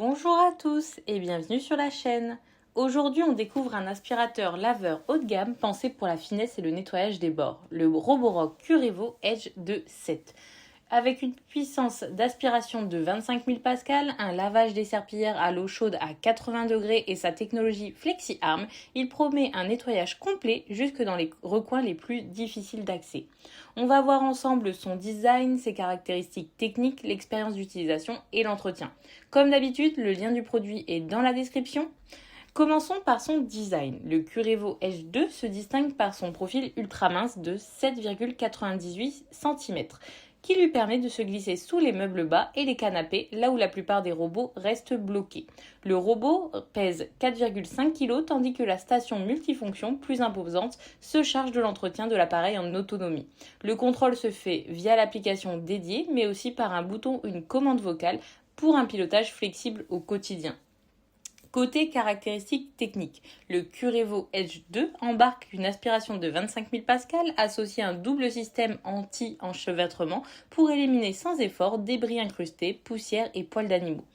Bonjour à tous et bienvenue sur la chaîne. Aujourd'hui, on découvre un aspirateur laveur haut de gamme pensé pour la finesse et le nettoyage des bords, le Roborock Curevo Edge 2.7. Avec une puissance d'aspiration de 25 000 pascal, un lavage des serpillères à l'eau chaude à 80 degrés et sa technologie FlexiArm, il promet un nettoyage complet jusque dans les recoins les plus difficiles d'accès. On va voir ensemble son design, ses caractéristiques techniques, l'expérience d'utilisation et l'entretien. Comme d'habitude, le lien du produit est dans la description. Commençons par son design. Le Curevo Edge 2 se distingue par son profil ultra mince de 7,98 cm qui lui permet de se glisser sous les meubles bas et les canapés, là où la plupart des robots restent bloqués. Le robot pèse 4,5 kg, tandis que la station multifonction, plus imposante, se charge de l'entretien de l'appareil en autonomie. Le contrôle se fait via l'application dédiée, mais aussi par un bouton ou une commande vocale pour un pilotage flexible au quotidien. Côté caractéristiques techniques, le Curevo Edge 2 embarque une aspiration de 25 000 pascal associée à un double système anti-enchevêtrement pour éliminer sans effort débris incrustés, poussières et poils d'animaux.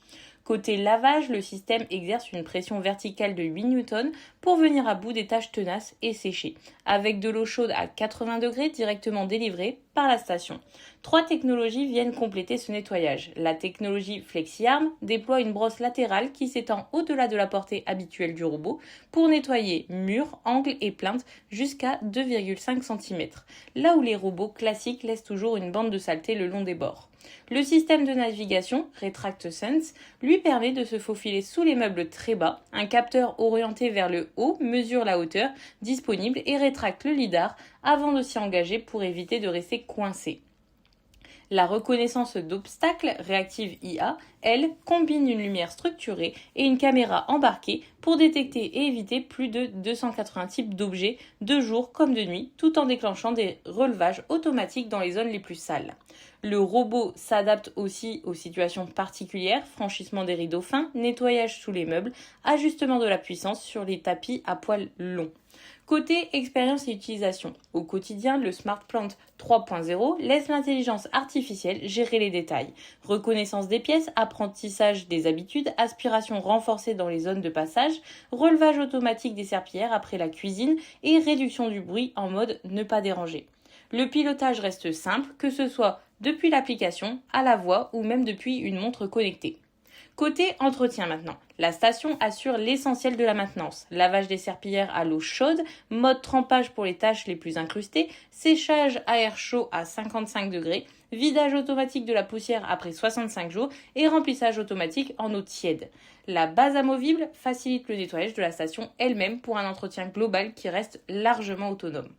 Côté lavage, le système exerce une pression verticale de 8 Newton pour venir à bout des tâches tenaces et sécher, avec de l'eau chaude à 80 degrés directement délivrée par la station. 3 technologies viennent compléter ce nettoyage. La technologie FlexiArm déploie une brosse latérale qui s'étend au-delà de la portée habituelle du robot pour nettoyer murs, angles et plinthes jusqu'à 2,5 cm, là où les robots classiques laissent toujours une bande de saleté le long des bords. Le système de navigation, RetractSense, lui permet de se faufiler sous les meubles très bas. Un capteur orienté vers le haut mesure la hauteur disponible et rétracte le lidar avant de s'y engager pour éviter de rester coincé. La reconnaissance d'obstacles réactive IA, elle, combine une lumière structurée et une caméra embarquée pour détecter et éviter plus de 280 types d'objets de jour comme de nuit, tout en déclenchant des relevages automatiques dans les zones les plus sales. Le robot s'adapte aussi aux situations particulières, franchissement des rideaux fins, nettoyage sous les meubles, ajustement de la puissance sur les tapis à poils longs. Côté expérience et utilisation, au quotidien, le SmartPlant 3.0 laisse l'intelligence artificielle gérer les détails. Reconnaissance des pièces, apprentissage des habitudes, aspiration renforcée dans les zones de passage, relevage automatique des serpillères après la cuisine et réduction du bruit en mode ne pas déranger. Le pilotage reste simple, que ce soit depuis l'application, à la voix ou même depuis une montre connectée. Côté entretien maintenant, la station assure l'essentiel de la maintenance. Lavage des serpillères à l'eau chaude, mode trempage pour les tâches les plus incrustées, séchage à air chaud à 55 degrés, vidage automatique de la poussière après 65 jours et remplissage automatique en eau tiède. La base amovible facilite le nettoyage de la station elle-même pour un entretien global qui reste largement autonome.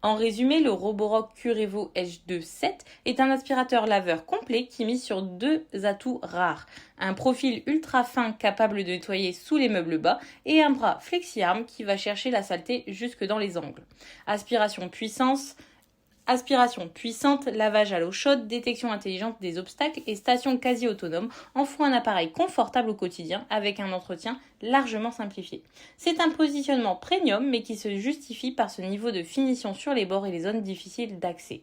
En résumé, le Roborock Curevo Edge 2.7 est un aspirateur laveur complet qui mise sur 2 atouts rares. Un profil ultra fin capable de nettoyer sous les meubles bas et un bras FlexiArm qui va chercher la saleté jusque dans les angles. Aspiration puissante, lavage à l'eau chaude, détection intelligente des obstacles et station quasi autonome en font un appareil confortable au quotidien avec un entretien largement simplifié. C'est un positionnement premium mais qui se justifie par ce niveau de finition sur les bords et les zones difficiles d'accès.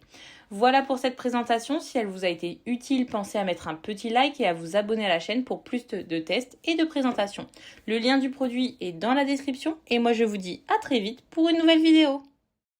Voilà pour cette présentation. Si elle vous a été utile, pensez à mettre un petit like et à vous abonner à la chaîne pour plus de tests et de présentations. Le lien du produit est dans la description et moi je vous dis à très vite pour une nouvelle vidéo.